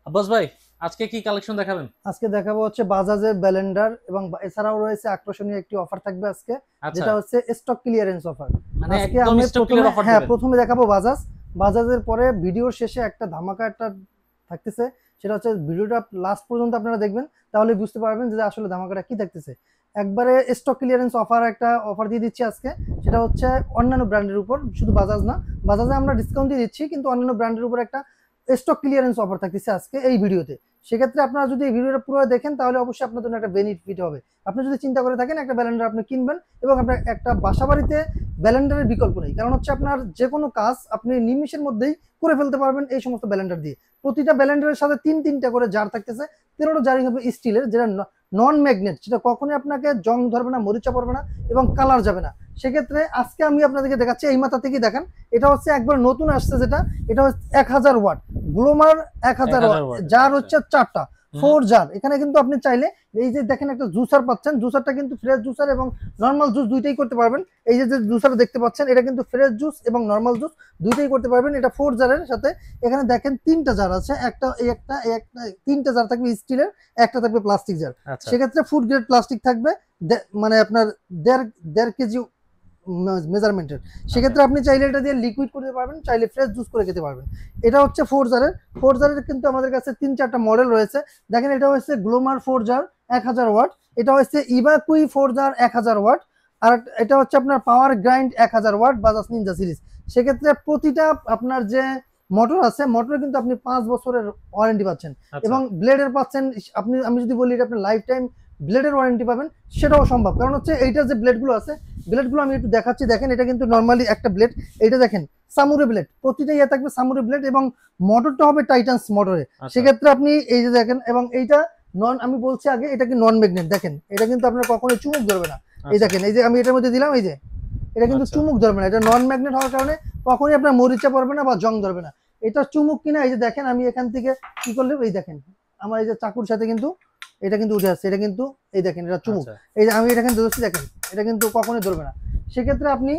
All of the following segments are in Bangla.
আব্বাস ভাই, আজকে কি কালেকশন দেখাবেন? আজকে দেখাবো হচ্ছে বাজাজের ব্যালেন্ডার এবং এছাড়াও রয়েছে আকর্ষণীয় একটি অফার থাকবে আজকে, আচ্ছা, যেটা হচ্ছে স্টক ক্লিয়ারেন্স অফার। মানে আজকে একদম আমি স্টক প্রথমে ক্লিয়ার অফার হ্যাঁ দিবেন? প্রথমে দেখাবো বাজাজের পরে ভিডিওর শেষে একটা ধামাকা একটা থাকতেছে। সেটা হচ্ছে ভিডিওটা লাস্ট পর্যন্ত আপনারা দেখবেন, তাহলে বুঝতে পারবেন যে আসলে ধামাকাটা কি থাকতেছে। একবারে স্টক ক্লিয়ারেন্স অফার একটা অফার দিয়ে দিচ্ছি আজকে। সেটা হচ্ছে অন্যান্য ব্র্যান্ডের উপর, শুধু বাজাজ না, বাজাজে আমরা ডিসকাউন্ট দিয়ে দিচ্ছি, কিন্তু অন্যান্য ব্র্যান্ডের উপর একটা স্টক ক্লিয়ারেন্স অফার থাকতেছে আজকে এই ভিডিওতে। সেক্ষেত্রে আপনারা যদি এই ভিডিওটা পুরো দেখেন তাহলে অবশ্যই আপনার জন্য একটা বেনিফিট হবে। আপনি যদি চিন্তা করে থাকেন একটা ব্যালেন্ডার আপনি কিনবেন এবং আপনার একটা বাসা বাড়িতে ব্যালেন্ডারের বিকল্প নেই, কারণ হচ্ছে আপনার যে কোনো কাজ আপনি নিমিষের মধ্যেই করে ফেলতে পারবেন এই সমস্ত ব্যালেন্ডার দিয়ে। প্রতিটা ব্যালেন্ডারের সাথে তিনটা করে জার থাকতেছে। 13টা জারই হবে স্টিলের, যেটা নন ম্যাগনেট, যেটা কখনোই আপনাকে জং ধরবে না, মরিচা পড়বে না এবং কালার যাবে না। সেক্ষেত্রে আজকে আমি আপনাদেরকে দেখাচ্ছি, এই মাথা থেকে দেখেন। এটা হচ্ছে একবার নতুন আসছে, যেটা এটা হচ্ছে 1000 ওয়াট গ্লোমার। 1000 ওয়াট 1000 ওয়াটের, জার আচ্ছা। হচ্ছে 4টা, হুম। 4 জার। এখানে কিন্তু আপনি চাইলে এই যে দেখেন একটা জুসার পাচ্ছেন, জুসারটা কিন্তু ফ্রেশ জুসার এবং নর্মাল জুস দুইটাই করতে পারবেন। এই যে জুসার দেখতে পাচ্ছেন, এটা কিন্তু ফ্রেশ জুস এবং নর্মাল জুস দুইটাই করতে পারবেন। এটা 4 জারের সাথে এখানে দেখেন 3টা জার আছে, একটা 3টা জার থাকবে স্টিলের, একটা থাকবে প্লাস্টিক জার। আচ্ছা, সেক্ষেত্রে ফুড গ্রেড প্লাস্টিক থাকবে, মানে আপনার দেড় দেড় কেজি মেজারমেন্টের। আচ্ছা, সেক্ষেত্রে আপনি চাইলে এটা দিয়ে লিকুইড করতে পারবেন, চাইলে ফ্রেশ জুস করে খেতে পারবেন। এটা হচ্ছে 4 জারের। 4 জারের কিন্তু আমাদের কাছে 3-4টা মডেল রয়েছে। দেখেন, এটা হচ্ছে গ্লোমার 4 জার 1000 ওয়াট, এটা হচ্ছে ইভাকুই 4 জার 1000 ওয়াট, আর এটা হচ্ছে আপনার power grind 1000 watt Bajaj Ninja series. সেক্ষেত্রে প্রতিটা আপনার যে মোটর আছে, মোটরে কিন্তু আপনি 5 বছরের ওয়ারেন্টি পাচ্ছেন আচ্ছা, এবং ব্লেডের পাচ্ছেন। আমি যদি বলি এটা আপনি লাইফ টাইম ব্লেডের ওয়ারেন্টি পাবেন, সেটাও সম্ভব। কারণ হচ্ছে এইটার যে ব্লেডগুলো আছে, ব্লেডগুলো আমি একটু দেখাচ্ছি। দেখেন, এটা কিন্তু নর্মালি একটা ব্লেড, এইটা দেখেন সামুরে ব্লেড, প্রতিটা ইয়ে থাকবে সামুরে ব্লেড এবং মোটরটা হবে টাইটান্স মোটরে। আচ্ছা, সেক্ষেত্রে আপনি এই যে দেখেন, এবং এইটা নন, আমি বলছি আগে, এটা কি নন ম্যাগনেট। দেখেন, এটা কিন্তু আপনার কখনোই চুমুক ধরবে না। এই আচ্ছা, দেখেন, এই যে আমি এটার মধ্যে দিলাম, এই যে এটা কিন্তু আচ্ছা, চুমুক ধরবে না। এটা নন ম্যাগনেট হওয়ার কারণে কখনোই আপনার মরিচা পড়বে না বা জং ধরবে না। এটা চুমুক কিনা, এই যে দেখেন আমি এখান থেকে কি করলে, এই দেখেন আমার এই যে চাকুর সাথে কিন্তু এটা কিন্তু উঠে আসছে। এটা কিন্তু এই দেখেন, এটা চুমুক। আচ্ছা, এই যে আমি এটা কিন্তু ধরছি, দেখেন এটা কিন্তু কখনোই ধরবে না। সেক্ষেত্রে আপনি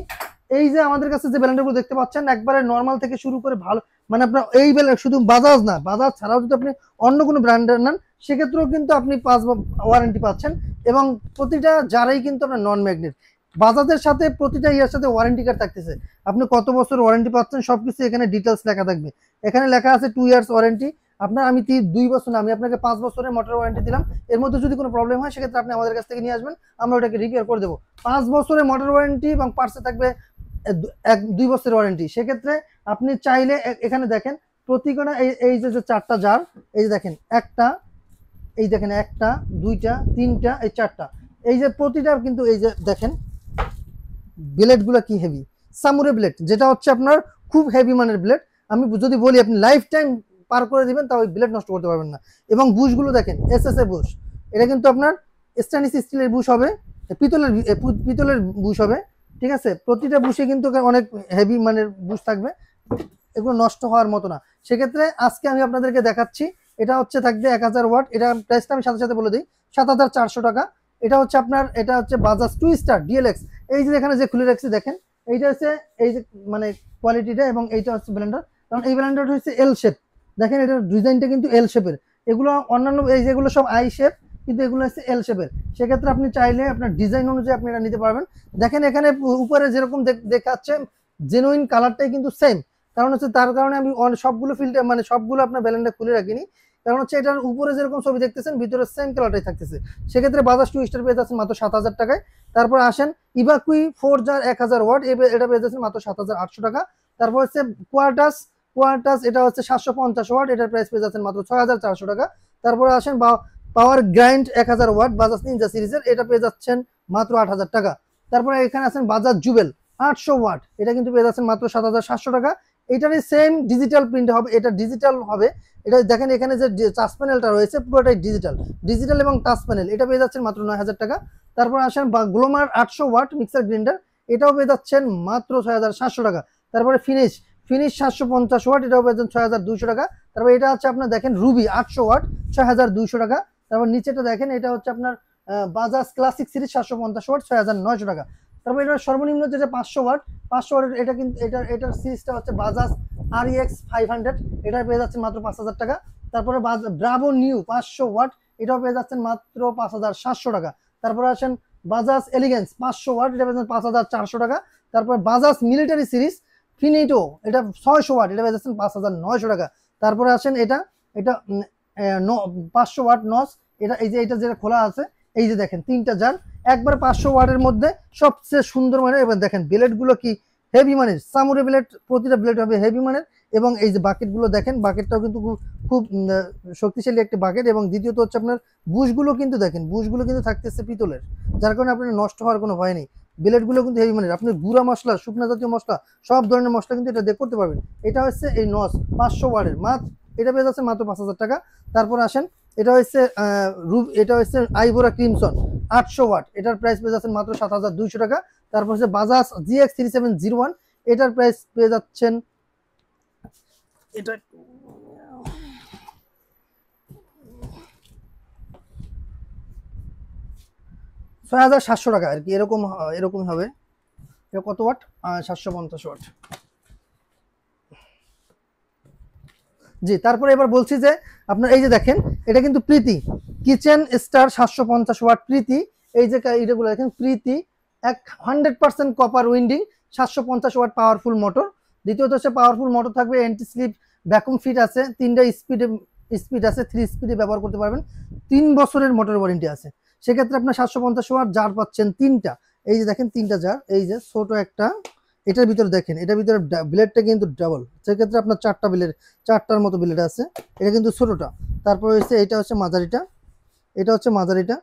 এই যে আমাদের কাছে যে ব্যালেন্ডারগুলো দেখতে পাচ্ছেন, একবারে নর্মাল থেকে শুরু করে ভালো, মানে আপনার এই ব্যালেন্ড শুধু বাজাজ না, বাজাজ ছাড়াও যদি আপনি অন্য কোনো ব্র্যান্ডের নেন, সেক্ষেত্রেও কিন্তু আপনি 5 ওয়ারেন্টি পাচ্ছেন এবং প্রতিটা যারাই কিন্তু আপনার নন ম্যাগনেট। বাজাজের সাথে প্রতিটা ইয়ার সাথে ওয়ারেন্টি কার্ড থাকতেছে। আপনি কত বছর ওয়ারেন্টি পাচ্ছেন সবকিছু এখানে ডিটেলস লেখা থাকবে। এখানে লেখা আছে 2 ইয়ার্স ওয়ারেন্টি। আপনার আমি 2 বছর না, আমি আপনাকে 5 বছরের মোটর ওয়ারেন্টি দিলাম। এর মধ্যে যদি কোনো প্রবলেম হয়, সেক্ষেত্রে আপনি আমাদের কাছ থেকে নিয়ে আসবেন, আমরা ওটাকে রিপেয়ার করে দেবো। 5 বছরের মোটর ওয়ারেন্টি এবং পার্টসে থাকবে 1-2 বছরের ওয়ারেন্টি। সেক্ষেত্রে আপনি চাইলে এখানে দেখেন প্রতিটা এই যে 4টা জার, এই যে দেখেন একটা, এই দেখেন একটা, দুইটা, তিনটা, এই 4টা, এই যে প্রতিটা কিন্তু এই যে দেখেন ব্লেড গুলা কি হেভি, সামুরে ব্লেড, যেটা হচ্ছে আপনার খুব হেভি মানের ব্লেড। আমি যদি বলি আপনি লাইফ টাইম পার করে দিবেন, তাও ওই ব্লেড নষ্ট করতে পারবেন না। এবং বুশগুলো দেখেন এসএসএ বুশ, এটা কিন্তু আপনার স্টেনলেস স্টিলের বুশ হবে, পিতলের বুশ হবে। ঠিক আছে, প্রতিটা বুশে কিন্তু অনেক হেভি মানের বুশ থাকবে, এগুলো নষ্ট হওয়ার মতো না। সেক্ষেত্রে আজকে আমি আপনাদেরকে দেখাচ্ছি, এটা হচ্ছে থাকবে 1000 ওয়াট। এটা প্রাইসটা আমি সাথে সাথে বলে দিই, 7400 টাকা। এটা হচ্ছে আপনার, এটা হচ্ছে বাজাজ টু স্টার ডিএলএক্স। এই যে এখানে যে খুলে রাখছি দেখেন, এইটা হচ্ছে এই যে মানে কোয়ালিটিটা, এবং এইটা হচ্ছে ব্লেন্ডার। কারণ এই ব্লেন্ডারটা হচ্ছে এল শেপ। দেখেন এটার ডিজাইনটা কিন্তু এল শেপের। এগুলো অন্যান্য এই যেগুলো সব আই শেপ, কিন্তু এগুলো হচ্ছে এল শেপের। সেক্ষেত্রে আপনি চাইলে আপনার ডিজাইন অনুযায়ী আপনি এটা নিতে পারবেন। দেখেন এখানে উপরে যেরকম দেখাচ্ছে, জেনুইন কালারটাই কিন্তু সেম। কারণ হচ্ছে তার কারণে আমি সবগুলো ফিল্টার, মানে সবগুলো আপনার ব্যালেন্ডার খুলে রাখিনি। কারণ হচ্ছে এটার উপরে যেরকম ছবি দেখতেছেন, ভিতরে সেম কালারটাই থাকতেছে। সেক্ষেত্রে বাজাজ টু স্টার পেয়ে যাচ্ছেন মাত্র 7000 টাকায়। তারপর আসেন ইভাকুই 4 জার 1000 ওয়াট, এটা পেয়ে যাচ্ছেন মাত্র 7800 টাকা। তারপর হচ্ছে কোয়ার্টাস, এটা হচ্ছে 750 ওয়াট, এটার প্রাইস পেয়ে যাচ্ছেন মাত্র 6400 টাকা। তারপরে আসেন পাওয়ার গ্রাইন্ড 1000 ওয়াট বাজাজ নিনজা সিরিজের, এটা পেয়ে যাচ্ছেন মাত্র 8000 টাকা। তারপরে এখানে আছেন বাজাজ জুবেল 800 ওয়াট, এটা কিন্তু পেয়ে যাচ্ছেন মাত্র 7700 টাকা। এটারই সেম ডিজিটাল প্রিন্ট হবে, এটা ডিজিটাল হবে। এটা দেখেন এখানে যে টাচ প্যানেলটা রয়েছে পুরোটাই ডিজিটাল এবং টাচ প্যানেল, এটা পেয়ে যাচ্ছেন মাত্র 9000 টাকা। তারপর আসেন গ্লোমার 800 ওয়াট মিক্সার গ্রাইন্ডার, এটাও পেয়ে যাচ্ছেন মাত্র 6700 টাকা। তারপরে ফিনিশ 750 ওয়াট, এটাও পেয়ে যাচ্ছেন 6200 টাকা। তারপর এটা হচ্ছে আপনার দেখেন রুবি 800 ওয়াট, 6200 টাকা। তারপর নিচেটা দেখেন, এটা হচ্ছে আপনার বাজাজ ক্লাসিক সিরিজ 750 ওয়াট, 6900 টাকা। তারপর এটা সর্বনিম্ন যেটা 500 ওয়াট, 500 ওয়াটের, এটা কিন্তু এটার সিরিজটা হচ্ছে বাজাজ REX 500, এটা পেয়ে যাচ্ছে মাত্র 5000 টাকা। তারপরে ব্রাভো নিউ 500 ওয়াট, এটাও পেয়ে যাচ্ছেন মাত্র 5700 টাকা। তারপরে আসেন বাজাজ এলিগেন্স 500 ওয়াট, এটা পেয়ে যাচ্ছেন 5400 টাকা। তারপর বাজাজ মিলিটারি সিরিজ ফিনিটো, এটা 600 ওয়াট, এটা পেয়ে যাচ্ছেন 5900 টাকা। তারপরে আসেন এটা এটা 500 ওয়াট নস, এটা এই যে এটা যেটা খোলা আছে, এই যে দেখেন 3টা জার একবার 500 ওয়াটের মধ্যে সবচেয়ে সুন্দর মানের। এবার দেখেন ব্লেডগুলো কি হেভি মানের, সামুরে ব্লেড, প্রতিটা ব্লেড হবে হেভি মানের। এবং এই যে বাকেটগুলো দেখেন, বাকেটটাও কিন্তু খুব শক্তিশালী একটা বাকেট। এবং দ্বিতীয়ত হচ্ছে আপনার বুশগুলো কিন্তু দেখেন, বুশগুলো কিন্তু থাকতেছে পিতলের, যার কারণে আপনার নষ্ট হওয়ার কোনো ভয় নেই। ব্লেডগুলো কিন্তু হেভি মানের, আপনি গুঁড়া মশলা, শুকনা জাতীয় মশলা, সব ধরনের মশলা কিন্তু এটা দিয়ে করতে পারবেন। এটা হচ্ছে এই নস 500 ওয়াটের, মাত্র এটা পেয়ে যাচ্ছে মাত্র 5000 টাকা। তারপর আসেন এটা হচ্ছে এটা হচ্ছে আইভোরা ক্রিমসন 800 ওয়াট, এটার প্রাইস পেয়ে যাচ্ছেন মাত্র 7200 টাকা। তারপর হচ্ছে বাজাজ GX3701, এটার প্রাইস পেয়ে যাচ্ছেন এটা 6700 টাকা আর কি, এরকম হবে। এটা কত ওয়াট? 750 ওয়াট। জি, তারপরে এবার বলছি যে আপনার এই যে দেখেন, এটা কিন্তু Preethi kitchen star 750 watt Preethi, এই যে এটাগুলো দেখেন Preethi 100% copper winding 750 watt powerful motor. দ্বিতীয়ত হচ্ছে পাওয়ারফুল মোটর থাকবে, অ্যান্টি স্লিপ ভ্যাকুম ফিট আছে, 3টা স্পিড আছে, 3 স্পিডে ব্যবহার করতে পারবেন, 3 বছরের মোটর ওয়ারেন্টি আছে। সেক্ষেত্রে আপনার 750 ওয়াট জার পাচ্ছেন 3টা, এই যে দেখেন 3টা জার, এই যে ছোট একটা, এটার ভিতরে দেখেন, এটার ভিতরে ব্লেডটা কিন্তু ডাবল, সেক্ষেত্রে আপনার 4টার মতো ব্লেড আছে, এটা কিন্তু ছোটটা। তারপর হচ্ছে এটা হচ্ছে মাঝারিটা, এটা হচ্ছে মাঝারিটা।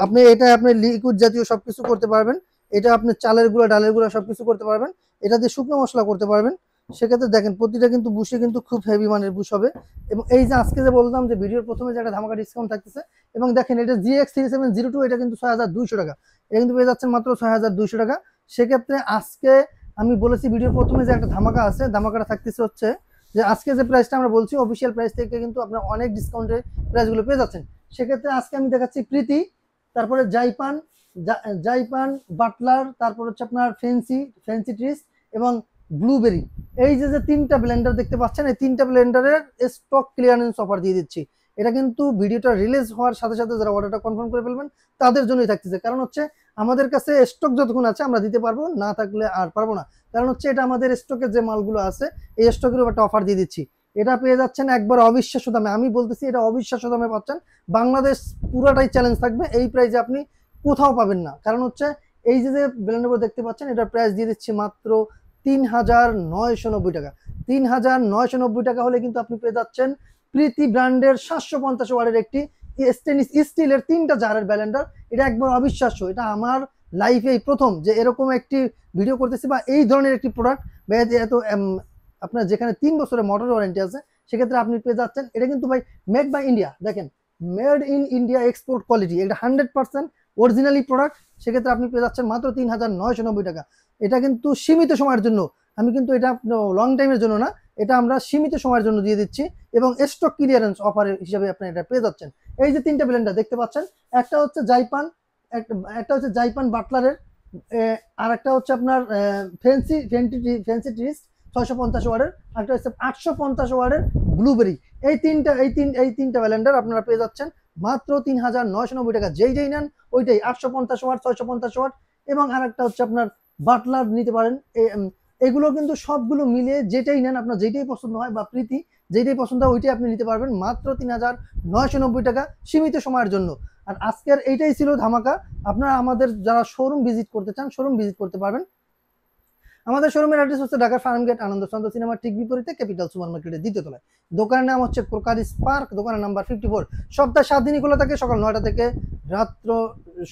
আপনি এটা আপনি লিকুইড জাতীয় সবকিছু করতে পারবেন, এটা আপনি চালের গুঁড়া, ডালের গুঁড়া সবকিছু করতে পারবেন, এটা দিয়ে শুকনো মশলা করতে পারবেন। সেক্ষেত্রে দেখেন প্রতিটা কিন্তু বুশে কিন্তু খুব হেভি মানের বুশ হবে। এবং এই যে আজকে যে বললাম যে ভিডিওর প্রথমে যে একটা ধামাকা ডিসকাউন্ট থাকতেছে, এবং দেখেন এটা GX3702, এটা কিন্তু 6200 টাকা, এটা কিন্তু পেয়ে যাচ্ছেন মাত্র 6200 টাকা। সেক্ষেত্রে আজকে আমি বলেছি ভিডিওর প্রথমে যে একটা ধামাকা আছে, ধামাকাটা থাকতেছে হচ্ছে যে আজকে যে প্রাইসটা আমরা বলছি অফিসিয়াল প্রাইস থেকে কিন্তু আপনার অনেক ডিসকাউন্টের প্রাইসগুলো পেয়ে যাচ্ছেন। সেক্ষেত্রে আজকে আমি দেখাচ্ছি প্রীতি, তারপরে জাইপান বাটলার, তারপর হচ্ছে আপনার ফ্যান্সি ট্রিস এবং ব্লুবেরি। এই যে 3টা ব্লেন্ডার দেখতে পাচ্ছেন, এই 3টা ব্লেন্ডারের স্টক ক্লিয়ারেন্স অফার দিয়ে দিচ্ছি। এটা কিন্তু ভিডিওটা রিলিজ হওয়ার সাথে সাথে যারা অর্ডারটা কনফার্ম করে ফেলবেন তাদের জন্যই থাকতেছে। কারণ হচ্ছে আমাদের কাছে স্টক যতক্ষণ আছে আমরা দিতে পারবো, না থাকলে আর পারবো না। কারণ হচ্ছে এটা আমাদের স্টকের যে মালগুলো আছে এই স্টকের একটা অফার দিয়ে দিচ্ছি। এটা পেয়ে যাচ্ছেন একবার অবিশ্বাস্য দামে, আমি বলতেছি এটা অবিশ্বাস্য দামে পাচ্ছেন। বাংলাদেশ পুরাটাই চ্যালেঞ্জ থাকবে, এই প্রাইসে আপনি কোথাও পাবেন না। কারণ হচ্ছে এই যে ব্লেন্ডার দেখতে পাচ্ছেন, এটার প্রাইস দিয়ে দিচ্ছি মাত্র 3990 টাকা। 3990 টাকা হলে কিন্তু আপনি পেয়ে যাচ্ছেন প্রীতি ব্র্যান্ডের 750 ওয়াটের একটি স্টেনলেস স্টিলের 3টা জারের ব্লেন্ডার। এটা একবার অবিশ্বাস্য, এটা আমার লাইফে প্রথম যে এরকম একটি ভিডিও করতেছি বা এই ধরনের একটি প্রোডাক্ট এত আপনার যেখানে 3 বছরের মোটর ওয়ারেন্টি আছে, সেক্ষেত্রে আপনি পেয়ে যাচ্ছেন। এটা কিন্তু ভাই মেড বাই ইন্ডিয়া, দেখেন made in India export quality, এটা 100% অরিজিনালি প্রোডাক্ট। সেক্ষেত্রে আপনি পেয়ে যাচ্ছেন মাত্র 3990 টাকা। এটা কিন্তু সীমিত সময়ের জন্য, আমি কিন্তু এটা লং টাইমের জন্য না, এটা আমরা সীমিত সময়ের জন্য দিয়ে দিচ্ছি এবং স্টক ক্লিয়ারেন্স অফার হিসেবে আপনি এটা পেয়ে যাচ্ছেন। এই যে 3টা ব্লেন্ডার দেখতে পাচ্ছেন, একটা হচ্ছে একটা হচ্ছে জাইপান বাটলারের, আর একটা হচ্ছে আপনার ফ্যান্সি ট্রিস 650 ওয়াটের, একটা হচ্ছে 850 ওয়াটের ব্লুবেরি। এই তিনটা ব্লেন্ডার আপনারা পেয়ে যাচ্ছেন মাত্র 3990 টাকা। যেই নেন ওইটাই 850 ওয়াট, 650 ওয়াট, এবং আর একটা হচ্ছে আপনার বাটলার নিতে পারেন। এগুলো কিন্তু সবগুলো মিলে যেটাই নেন, আপনার যেটাই পছন্দ হয় বা প্রীতি যেটাই পছন্দ হয় ওইটাই আপনি নিতে পারবেন মাত্র 3990 টাকা সীমিত সময়ের জন্য। আর আজকের এইটাই ছিল ধামাকা। আপনারা আমাদের যারা শোরুম ভিজিট করতে চান, শোরুম ভিজিট করতে পারবেন। আমাদের শোরুমের অ্যাড্রেস হচ্ছে ঢাকার ফার্মগেট আনন্দ চন্দ্র সিনেমার ঠিক বিপরীতে ক্যাপিটাল সুপার মার্কেটের 2য় তলায়। দোকানের নাম হচ্ছে ক্রোকারিস পার্ক, দোকানের নাম্বার 54। সপ্তাহে 7 দিনই খোলা থাকে, সকাল 9টা থেকে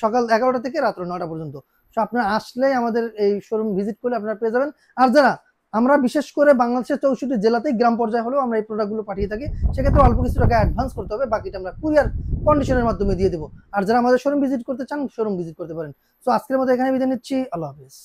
সকাল 11টা থেকে রাত্র 9টা পর্যন্ত। তো আপনারা আসলে আমাদের এই শোরুম ভিজিট করলে আপনারা পেয়ে যাবেন। আর যারা আমরা বিশেষ করে বাংলাদেশের 64 জেলাতেই গ্রাম পর্যায়ে হলেও আমরা এই প্রোডাক্টগুলো পাঠিয়ে থাকি, সেক্ষেত্রে অল্প কিছু টাকা অ্যাডভান্স করতে হবে, বাকিটা আমরা কুরিয়ার কন্ডিশনের মাধ্যমে দিয়ে দেবো। আর যারা আমাদের শোরুম ভিজিট করতে চান, শোরুম ভিজিট করতে পারেন। তো আজকের মতো এখানে বিদায় নিচ্ছি, আল্লাহ হাফেজ।